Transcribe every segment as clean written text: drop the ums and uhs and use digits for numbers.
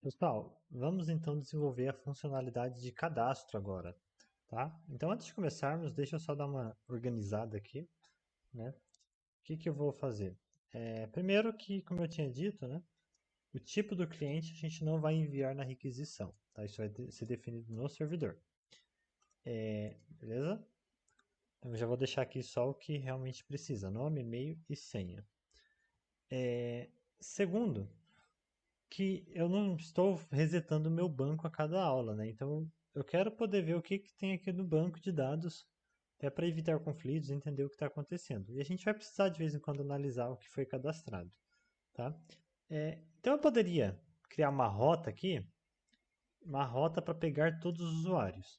Pessoal, vamos então desenvolver a funcionalidade de cadastro agora, tá? Então, antes de começarmos, deixa eu só dar uma organizada aqui, né? O que que eu vou fazer? Primeiro que, como eu tinha dito, né? O tipo do cliente a gente não vai enviar na requisição, tá? Isso vai ser definido no servidor, beleza? Eu já vou deixar aqui só o que realmente precisa, nome, e-mail e senha. Segundo, que eu não estou resetando o meu banco a cada aula, né? Então eu quero poder ver o que, que tem aqui no banco de dados, até para evitar conflitos, entender o que está acontecendo. E a gente vai precisar de vez em quando analisar o que foi cadastrado, tá? Então eu poderia criar uma rota aqui, uma rota para pegar todos os usuários,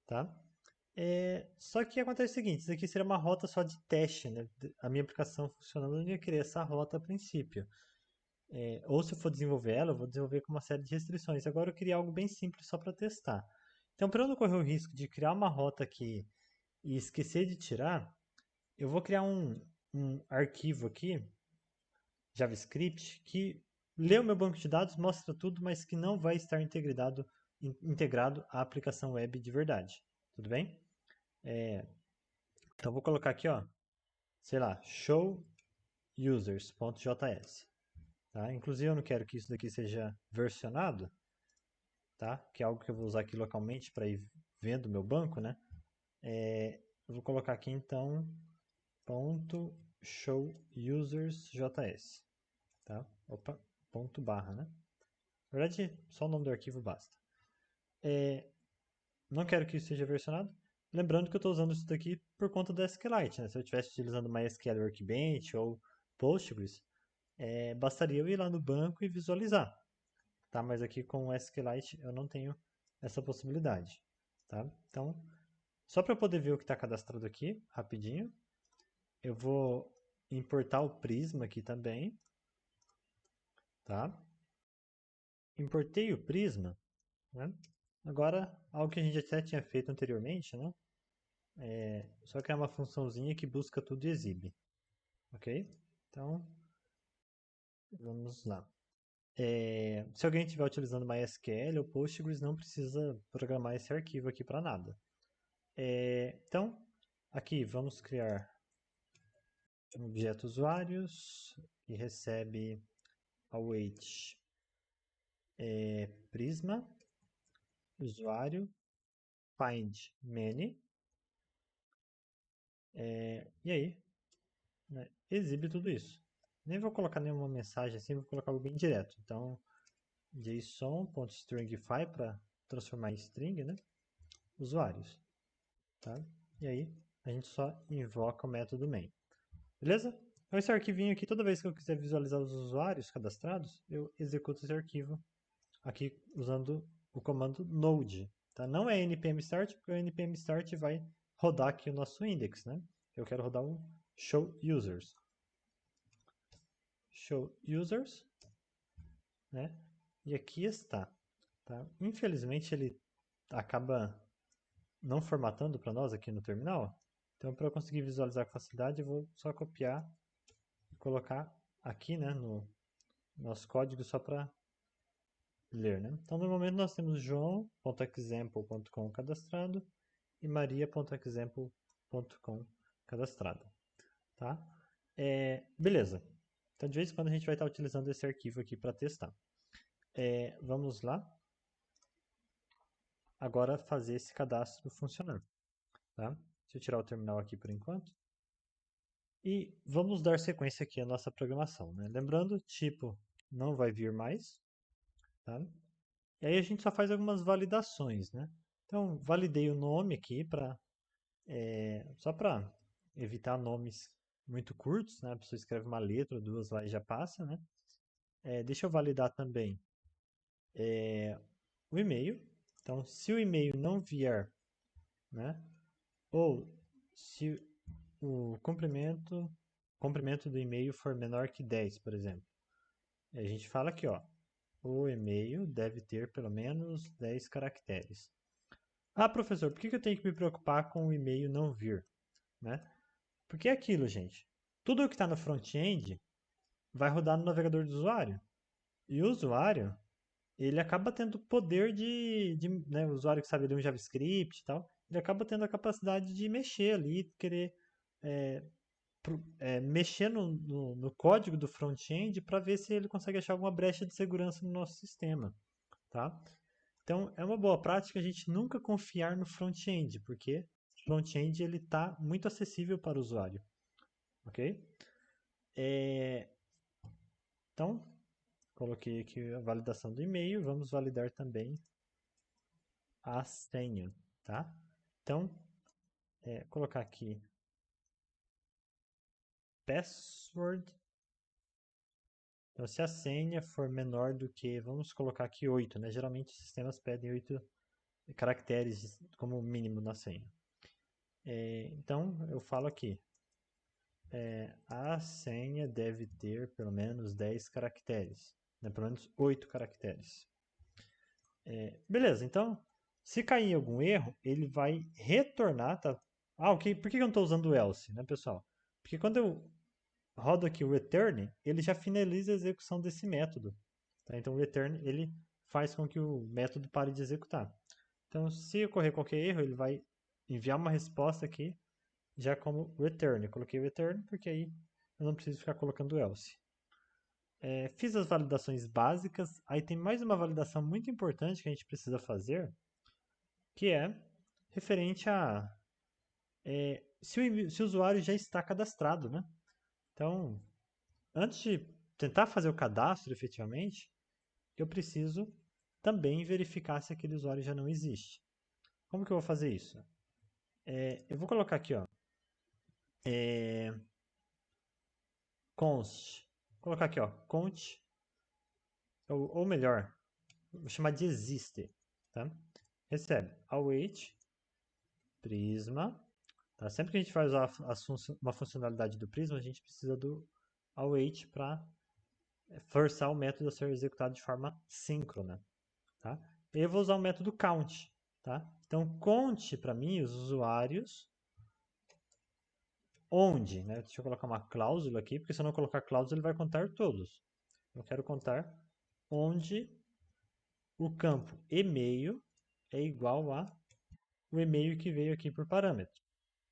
tá? Só que acontece o seguinte, isso aqui seria uma rota só de teste, né? A minha aplicação funcionando, eu não ia querer essa rota a princípio. Ou se eu for desenvolver ela, eu vou desenvolver com uma série de restrições. Agora eu queria algo bem simples só para testar. Então, para eu não correr o risco de criar uma rota aqui e esquecer de tirar, eu vou criar um arquivo aqui, JavaScript, que lê o meu banco de dados, mostra tudo, mas que não vai estar integrado à aplicação web de verdade. Tudo bem? Então, eu vou colocar aqui, ó, sei lá, show users.js. Tá? Inclusive, eu não quero que isso daqui seja versionado, tá? Que é algo que eu vou usar aqui localmente para ir vendo o meu banco, né? Eu vou colocar aqui então ponto show users js, tá? Opa, ponto barra, né? Na verdade, só o nome do arquivo basta. Não quero que isso seja versionado. Lembrando que eu estou usando isso daqui por conta do SQLite, né? Se eu estivesse utilizando MySQL Workbench ou Postgres, bastaria eu ir lá no banco e visualizar, tá? Mas aqui com o SQLite eu não tenho essa possibilidade, tá? Então, só para eu poder ver o que está cadastrado aqui, rapidinho, eu vou importar o Prisma aqui também, tá? Importei o Prisma, né? Agora, algo que a gente até tinha feito anteriormente, né? Só que é uma funçãozinha que busca tudo e exibe, ok? Então, vamos lá. Se alguém estiver utilizando MySQL ou Postgres, não precisa programar esse arquivo aqui para nada. Então, aqui vamos criar um objeto usuários e recebe await Prisma, usuário, find many, e aí, né, exibe tudo isso. Nem vou colocar nenhuma mensagem assim, vou colocar algo bem direto. Então, json.stringify para transformar em string, né? Usuários, tá? E aí, a gente só invoca o método main. Beleza? Então, esse arquivinho aqui, toda vez que eu quiser visualizar os usuários cadastrados, eu executo esse arquivo aqui usando o comando node. Tá? Não é npm start, porque o npm start vai rodar aqui o nosso index, né? Eu quero rodar um show users. Show users, né? E aqui está. Tá? Infelizmente ele acaba não formatando para nós aqui no terminal. Então, para eu conseguir visualizar com facilidade, eu vou só copiar e colocar aqui, né, no nosso código só para ler, né? Então, no momento nós temos joão.example.com cadastrado e maria.example.com cadastrada, tá? Beleza. Então, de vez em quando a gente vai estar utilizando esse arquivo aqui para testar. Vamos lá. Agora fazer esse cadastro funcionar, tá? Deixa eu tirar o terminal aqui por enquanto. E vamos dar sequência aqui à nossa programação, né? Lembrando, tipo não vai vir mais, tá? E aí a gente só faz algumas validações, né? Então, validei o nome aqui só para evitar nomes muito curtos, né? A pessoa escreve uma letra, duas lá e já passa, né? Deixa eu validar também o e-mail. Então, se o e-mail não vier, né? Ou se o comprimento do e-mail for menor que 10, por exemplo. A gente fala aqui, ó, o e-mail deve ter pelo menos 10 caracteres. Ah, professor, por que eu tenho que me preocupar com o e-mail não vir, né? Porque é aquilo, gente. Tudo o que está no front-end vai rodar no navegador do usuário. E o usuário ele acaba tendo poder né, o usuário que sabe ler um JavaScript e tal, ele acaba tendo a capacidade de mexer ali, querer é, mexer no código do front-end para ver se ele consegue achar alguma brecha de segurança no nosso sistema, tá? Então, é uma boa prática a gente nunca confiar no front-end, porque o front-end ele está muito acessível para o usuário, ok? É, então, coloquei aqui a validação do e-mail, vamos validar também a senha, tá? Então, colocar aqui password. Então, se a senha for menor do que, vamos colocar aqui 8, né? Geralmente os sistemas pedem 8 caracteres como mínimo na senha. Então, eu falo aqui, a senha deve ter pelo menos 10 caracteres, né? Pelo menos 8 caracteres. Beleza, então, se cair em algum erro, ele vai retornar, tá? Ah, ok, por que eu não estou usando o else, né, pessoal? Porque quando eu rodo aqui o return, ele já finaliza a execução desse método. Tá? Então, o return, ele faz com que o método pare de executar. Então, se ocorrer qualquer erro, ele vai enviar uma resposta aqui, já como return. Eu coloquei return porque aí eu não preciso ficar colocando else. Fiz as validações básicas, aí tem mais uma validação muito importante que a gente precisa fazer, que é referente a se o usuário já está cadastrado, né? Então, antes de tentar fazer o cadastro efetivamente, eu preciso também verificar se aquele usuário já não existe. Como que eu vou fazer isso? Eu vou colocar aqui, ó, const, vou colocar aqui, ó, const, ou melhor, vou chamar de existe, tá? Recebe await prisma, tá? Sempre que a gente vai usar uma funcionalidade do Prisma, a gente precisa do await para forçar o método a ser executado de forma síncrona, tá? E eu vou usar o método count, tá? Então, conte para mim os usuários onde, né? Deixa eu colocar uma cláusula aqui, porque se eu não colocar cláusula, ele vai contar todos. Eu quero contar onde o campo e-mail é igual a o e-mail que veio aqui por parâmetro,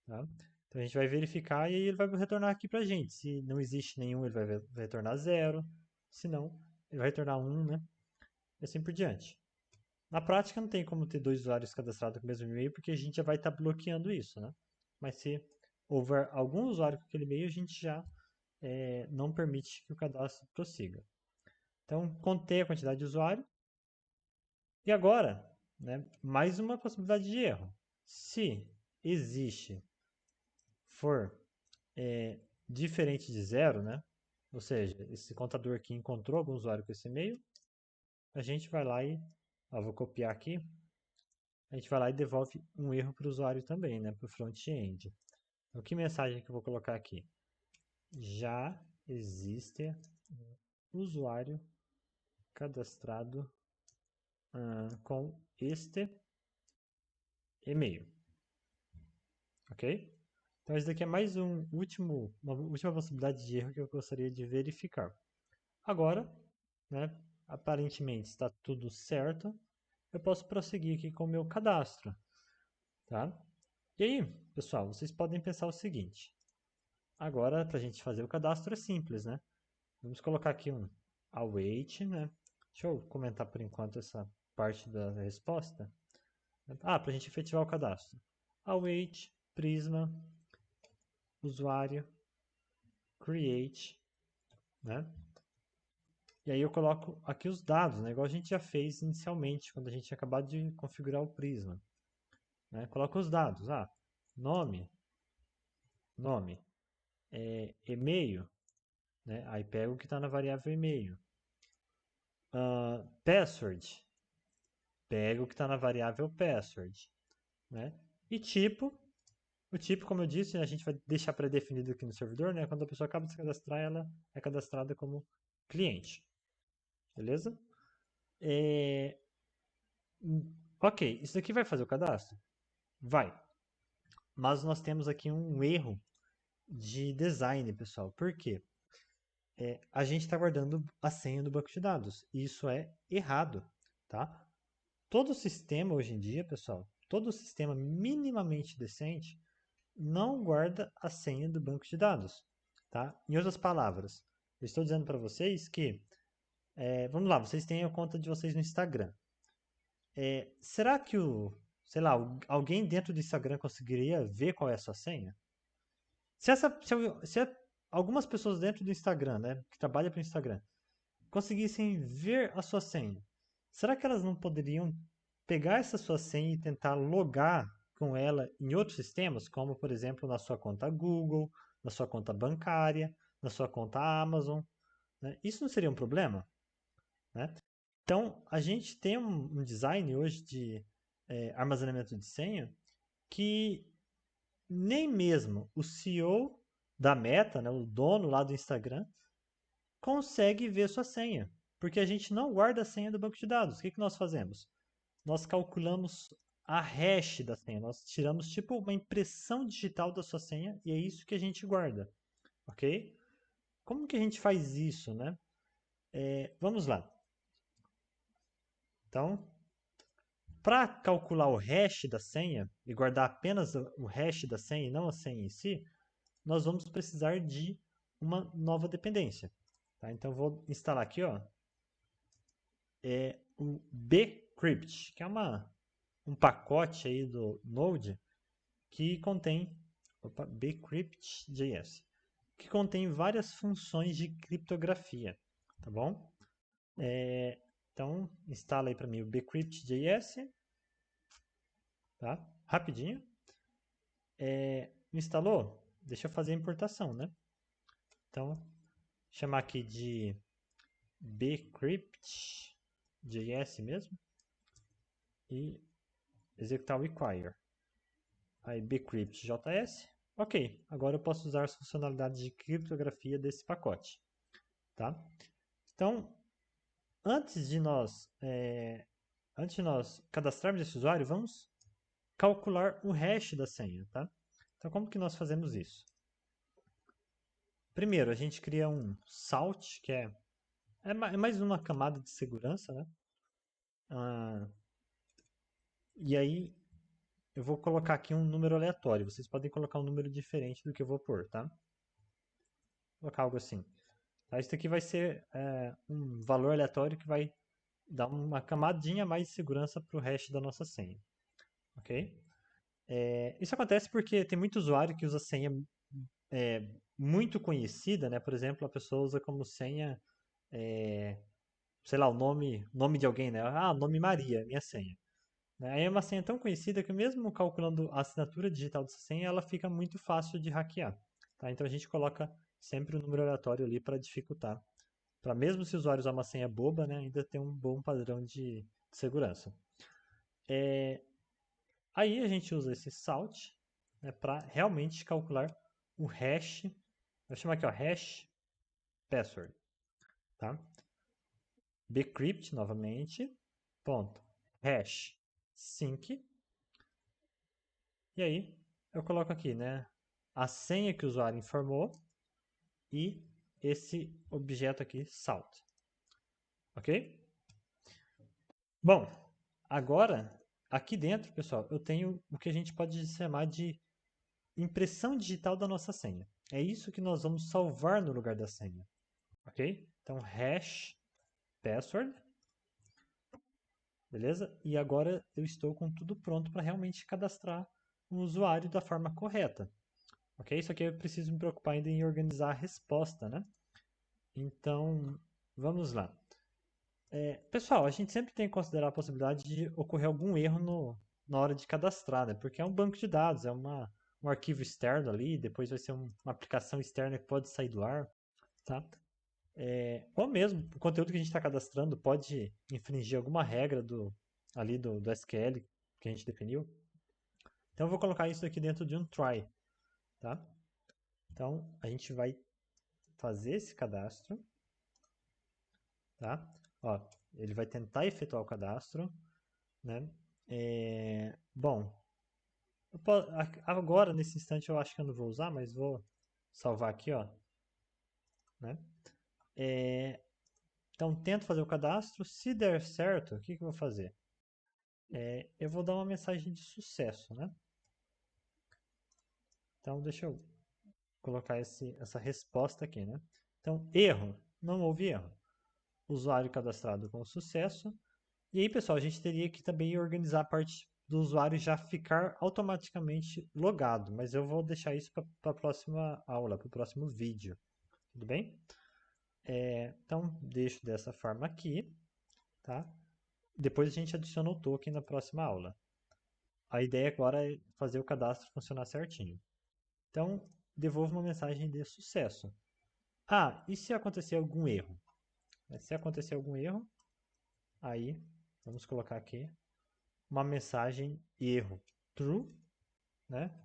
tá? Então a gente vai verificar e aí ele vai retornar aqui para a gente. Se não existe nenhum, ele vai retornar 0. Se não, ele vai retornar 1, né? E assim por diante. Na prática não tem como ter dois usuários cadastrados com o mesmo e-mail, porque a gente já vai estar bloqueando isso, né? Mas se houver algum usuário com aquele e-mail, a gente já não permite que o cadastro prossiga. Então, contei a quantidade de usuário. E agora, né, mais uma possibilidade de erro. Se existe for diferente de zero, né? Ou seja, esse contador aqui encontrou algum usuário com esse e-mail, a gente vai lá e, vou copiar aqui, a gente vai lá e devolve um erro para o usuário também, né? Para o front-end. Então, que mensagem que eu vou colocar aqui? Já existe um usuário cadastrado com este e-mail. Ok? Então, esse daqui é mais uma última possibilidade de erro que eu gostaria de verificar. Agora, né, aparentemente está tudo certo, eu posso prosseguir aqui com o meu cadastro. Tá? E aí, pessoal, vocês podem pensar o seguinte. Agora, para a gente fazer o cadastro é simples, né? Vamos colocar aqui um await, né? Deixa eu comentar por enquanto essa parte da resposta. Para a gente efetivar o cadastro. Await, Prisma, usuário, create, né? E aí eu coloco aqui os dados, né? Igual a gente já fez inicialmente, quando a gente tinha acabado de configurar o Prisma. Né? Coloco os dados. Nome, e-mail, né? Aí pego o que está na variável e-mail. Password, pego o que está na variável password. Né? E tipo, o tipo, como eu disse, a gente vai deixar pré-definido aqui no servidor, né? Quando a pessoa acaba de se cadastrar, ela é cadastrada como cliente. Beleza? Ok, isso daqui vai fazer o cadastro? Vai. Mas nós temos aqui um erro de design, pessoal. Por quê? A gente está guardando a senha do banco de dados. E isso é errado. tá? Todo sistema hoje em dia, pessoal, todo sistema minimamente decente não guarda a senha do banco de dados, tá? Em outras palavras, eu estou dizendo para vocês que, vamos lá, vocês têm a conta de vocês no Instagram. Será que sei lá, alguém dentro do Instagram conseguiria ver qual é a sua senha? Se algumas pessoas dentro do Instagram, né, que trabalham para o Instagram, conseguissem ver a sua senha, será que elas não poderiam pegar essa sua senha e tentar logar com ela em outros sistemas, como por exemplo na sua conta Google, na sua conta bancária, na sua conta Amazon, né? Isso não seria um problema, né? Então, a gente tem um design hoje de armazenamento de senha que nem mesmo o CEO da Meta, né, o dono lá do Instagram, consegue ver sua senha, porque a gente não guarda a senha do banco de dados. O que nós fazemos? Nós calculamos a hash da senha, nós tiramos tipo uma impressão digital da sua senha e é isso que a gente guarda, ok? Como que a gente faz isso, né? Vamos lá. Então, para calcular o hash da senha e guardar apenas o hash da senha e não a senha em si, nós vamos precisar de uma nova dependência. Tá? Então, vou instalar aqui, ó, o bcrypt, que é um pacote aí do Node que contém bcrypt.js, que contém várias funções de criptografia, tá bom? Então, instala aí para mim o bcrypt.js, tá? Rapidinho. Instalou? Deixa eu fazer a importação, né? Então, chamar aqui de bcrypt.js mesmo e executar o require. Aí bcrypt.js. Ok, agora eu posso usar as funcionalidades de criptografia desse pacote, tá? Então, antes de nós cadastrarmos esse usuário, vamos calcular o hash da senha, tá? Então, como que nós fazemos isso? Primeiro, a gente cria um salt, que é mais uma camada de segurança, né? E aí, eu vou colocar aqui um número aleatório. Vocês podem colocar um número diferente do que eu vou pôr, tá? Vou colocar algo assim. Tá? Isso aqui vai ser um valor aleatório que vai dar uma camadinha a mais de segurança para o hash da nossa senha, ok? Isso acontece porque tem muito usuário que usa senha muito conhecida, né? Por exemplo, a pessoa usa como senha, sei lá, o nome de alguém, né? Ah, nome Maria, minha senha. Aí é uma senha tão conhecida que mesmo calculando a assinatura digital dessa senha, ela fica muito fácil de hackear. Tá? Então a gente coloca sempre o número aleatório ali para dificultar. Para mesmo se o usuário usar uma senha boba, né, ainda ter um bom padrão de segurança. Aí a gente usa esse salt, né, para realmente calcular o hash. Vou chamar aqui, ó, hash password. Tá? Bcrypt novamente. Ponto. Hash sync. E aí eu coloco aqui, né, a senha que o usuário informou e esse objeto aqui, salt. Ok? Bom, agora aqui dentro, pessoal, eu tenho o que a gente pode chamar de impressão digital da nossa senha. É isso que nós vamos salvar no lugar da senha. Ok? Então, hash password. Beleza? E agora eu estou com tudo pronto para realmente cadastrar um usuário da forma correta. Ok? Só que eu preciso me preocupar ainda em organizar a resposta, né? Então, vamos lá. Pessoal, a gente sempre tem que considerar a possibilidade de ocorrer algum erro na hora de cadastrar, né? Porque é um banco de dados, é um arquivo externo ali, depois vai ser uma aplicação externa que pode sair do ar, tá? Ou mesmo, o conteúdo que a gente está cadastrando pode infringir alguma regra do SQL que a gente definiu. Então eu vou colocar isso aqui dentro de um try, tá? Então a gente vai fazer esse cadastro, tá? Ó, ele vai tentar efetuar o cadastro, né? Bom, agora nesse instante eu acho que eu não vou usar, mas vou salvar aqui, ó, né? Então, tento fazer o cadastro. Se der certo, o que que eu vou fazer? Eu vou dar uma mensagem de sucesso, né? Então, deixa eu colocar essa resposta aqui, né? Então, erro. Não houve erro. Usuário cadastrado com sucesso. E aí, pessoal, a gente teria que também organizar a parte do usuário já ficar automaticamente logado, mas eu vou deixar isso para a próxima aula, para o próximo vídeo, tudo bem? Então, deixo dessa forma aqui, tá? Depois a gente adiciona o token na próxima aula. A ideia agora é fazer o cadastro funcionar certinho. Então, devolvo uma mensagem de sucesso. Ah, e se acontecer algum erro? Se acontecer algum erro, aí, vamos colocar aqui, uma mensagem erro true, né?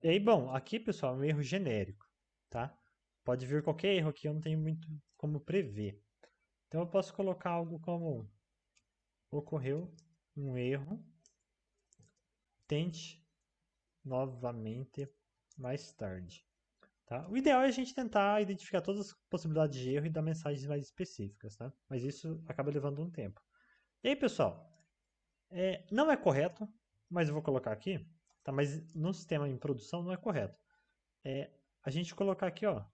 E aí, bom, aqui, pessoal, é um erro genérico, tá? Pode vir qualquer erro aqui, eu não tenho muito como prever. Então, eu posso colocar algo como ocorreu um erro, tente novamente mais tarde. Tá? O ideal é a gente tentar identificar todas as possibilidades de erro e dar mensagens mais específicas, tá? Mas isso acaba levando um tempo. E aí, pessoal, não é correto, mas eu vou colocar aqui, tá? Mas no sistema em produção não é correto. A gente colocar aqui, ó,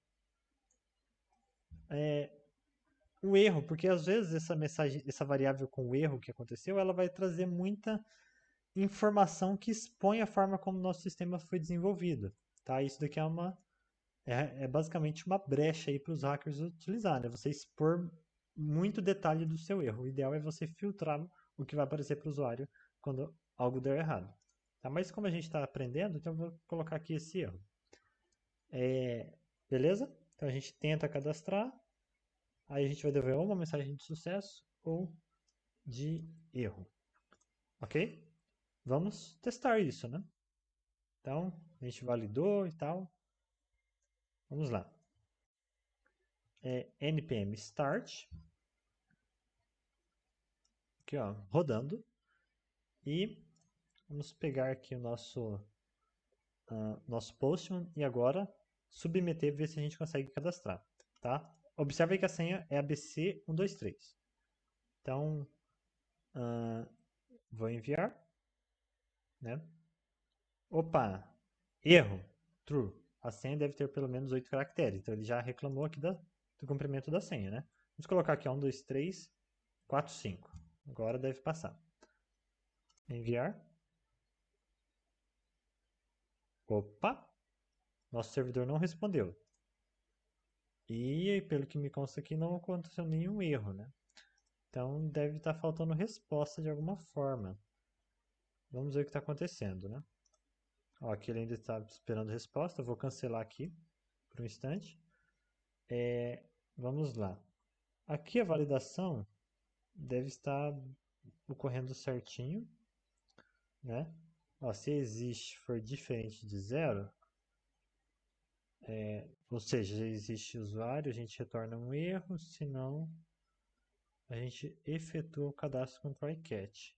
o erro, porque às vezes essa mensagem, essa variável com o erro que aconteceu, ela vai trazer muita informação que expõe a forma como o nosso sistema foi desenvolvido, tá? Isso daqui é basicamente uma brecha aí para os hackers utilizar, né? Você expor muito detalhe do seu erro. O ideal é você filtrar o que vai aparecer para o usuário quando algo der errado. Tá? Mas como a gente está aprendendo, então eu vou colocar aqui esse erro. Beleza? Então a gente tenta cadastrar, aí a gente vai devolver uma mensagem de sucesso ou de erro. Ok? Vamos testar isso, né? Então, a gente validou e tal. Vamos lá. npm start. Aqui, ó, rodando. E vamos pegar aqui o nosso Postman e agora submeter e ver se a gente consegue cadastrar, tá? Observe que a senha é ABC123. Então, vou enviar, né? Opa, erro, true. A senha deve ter pelo menos 8 caracteres. Então ele já reclamou aqui do comprimento da senha, né? Vamos colocar aqui 1, 2, 3, 4, 5. Agora deve passar. Enviar. Opa, nosso servidor não respondeu. E pelo que me consta aqui, não aconteceu nenhum erro, né? Então deve estar faltando resposta de alguma forma. Vamos ver o que está acontecendo, né? Ó, aqui ele ainda está esperando resposta. Eu vou cancelar aqui por um instante. Vamos lá. Aqui a validação deve estar ocorrendo certinho, né? Ó, se existe for diferente de zero, ou seja, já existe usuário, a gente retorna um erro, senão a gente efetua o cadastro com try-catch.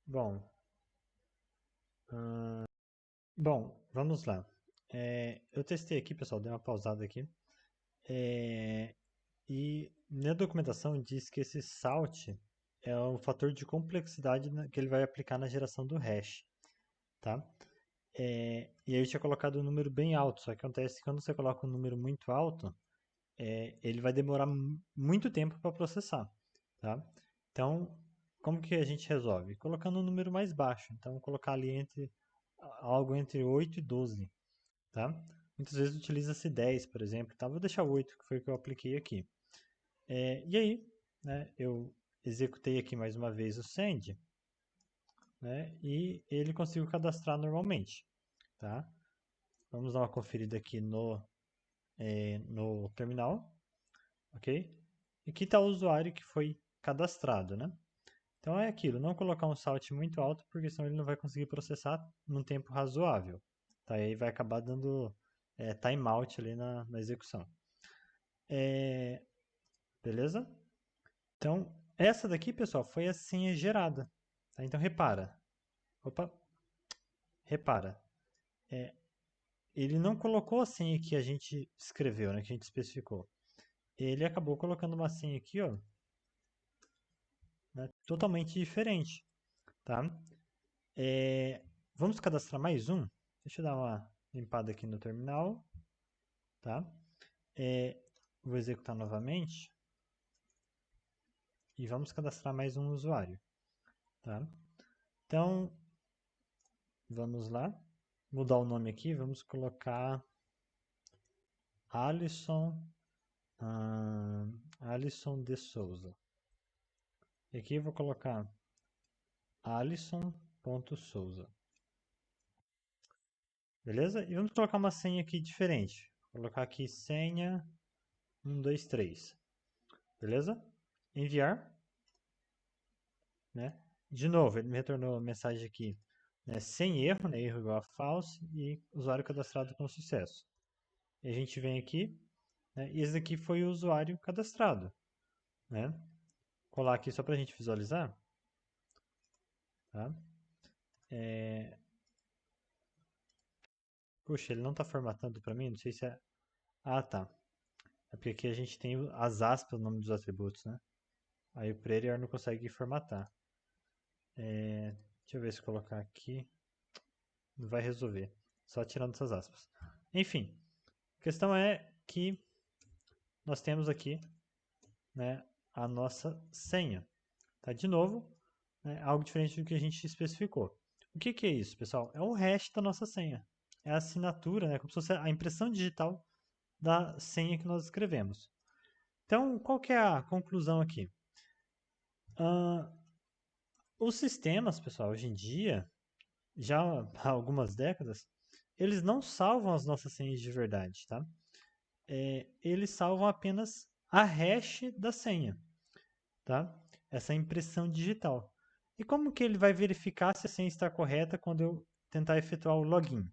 Bom, vamos lá. Eu testei aqui, pessoal, dei uma pausada aqui. E na documentação diz que esse salt é o fator de complexidade que ele vai aplicar na geração do hash, tá? E aí eu tinha colocado um número bem alto, só que acontece que quando você coloca um número muito alto, ele vai demorar muito tempo para processar, tá? Então, como que a gente resolve? Colocando um número mais baixo, então colocar ali algo entre 8 e 12, tá? Muitas vezes utiliza-se 10, por exemplo, tá? Vou deixar 8, que foi o que eu apliquei aqui. E aí, né, eu executei aqui mais uma vez o send, né, e ele conseguiu cadastrar normalmente, tá? Vamos dar uma conferida aqui no terminal, ok? E aqui está o usuário que foi cadastrado, né? Então é aquilo, não colocar um salt muito alto, porque senão ele não vai conseguir processar num tempo razoável, tá? E aí vai acabar dando timeout ali na execução. Beleza? Então, essa daqui, pessoal, foi a senha gerada. Tá? Então, repara. Opa, repara. Ele não colocou a senha que a gente escreveu, né, que a gente especificou. ele acabou colocando uma senha aqui, ó, né, totalmente diferente, tá? Vamos cadastrar mais um? Deixa eu dar uma limpada aqui no terminal, tá? Vou executar novamente e vamos cadastrar mais um usuário, tá? Então, vamos lá, mudar o nome aqui, vamos colocar Alisson, Alisson de Souza. E aqui eu vou colocar Alisson.souza. Beleza? E vamos colocar uma senha aqui diferente. Vou colocar aqui senha 123. Beleza? Enviar. Né? De novo, ele me retornou a mensagem aqui, né, sem erro, né, erro igual a false, e usuário cadastrado com sucesso. E a gente vem aqui, né, e esse aqui foi o usuário cadastrado. Né? Colar aqui só para a gente visualizar. Tá? Puxa, ele não está formatando para mim, não sei se é... Ah, tá. É porque aqui a gente tem as aspas no nome dos atributos, né? Aí o Prairie não consegue formatar. Deixa eu ver se colocar aqui. Não vai resolver. Só tirando essas aspas. Enfim, a questão é que nós temos aqui, né, a nossa senha. Tá? De novo, né, algo diferente do que a gente especificou. O que é isso, pessoal? É o hash da nossa senha. É a assinatura, né, como se fosse a impressão digital da senha que nós escrevemos. Então, qual que é a conclusão aqui? Os sistemas, pessoal, hoje em dia, já há algumas décadas, eles não salvam as nossas senhas de verdade, tá? Eles salvam apenas a hash da senha, tá? Essa impressão digital. E como que ele vai verificar se a senha está correta quando eu tentar efetuar o login?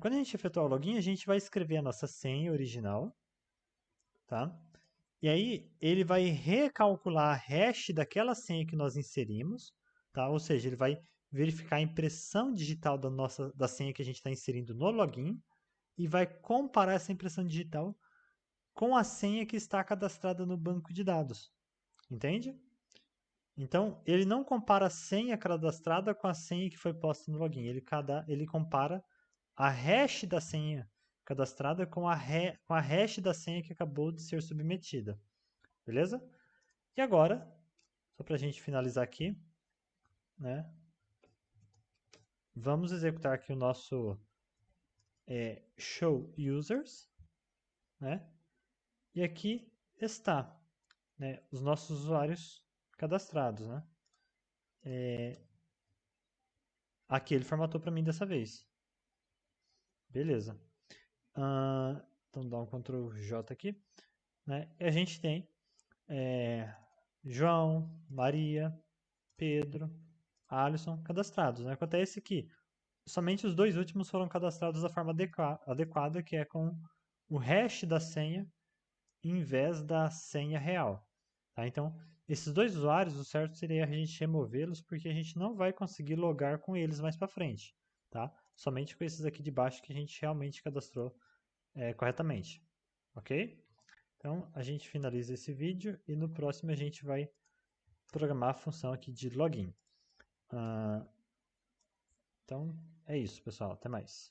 Quando a gente efetuar o login, a gente vai escrever a nossa senha original, tá? E aí ele vai recalcular a hash daquela senha que nós inserimos, tá? Ou seja, ele vai verificar a impressão digital da senha que a gente está inserindo no login e vai comparar essa impressão digital com a senha que está cadastrada no banco de dados. Entende? Então, ele não compara a senha cadastrada com a senha que foi posta no login. Ele compara a hash da senha cadastrada com a hash da senha que acabou de ser submetida. Beleza? E agora, só para a gente finalizar aqui, né? Vamos executar aqui o nosso show users, né? E aqui está, né, os nossos usuários cadastrados, né? Aqui ele formatou para mim dessa vez. Beleza. Então dá um Ctrl J aqui, né? E a gente tem João, Maria, Pedro, Alisson cadastrados, né? Acontece que somente os dois últimos foram cadastrados da forma adequada, que é com o hash da senha em vez da senha real. Tá? Então, esses dois usuários, o certo seria a gente removê-los, porque a gente não vai conseguir logar com eles mais para frente. Tá? Somente com esses aqui de baixo que a gente realmente cadastrou corretamente. Ok? Então, a gente finaliza esse vídeo e no próximo a gente vai programar a função aqui de login. Então, é isso, pessoal. Até mais.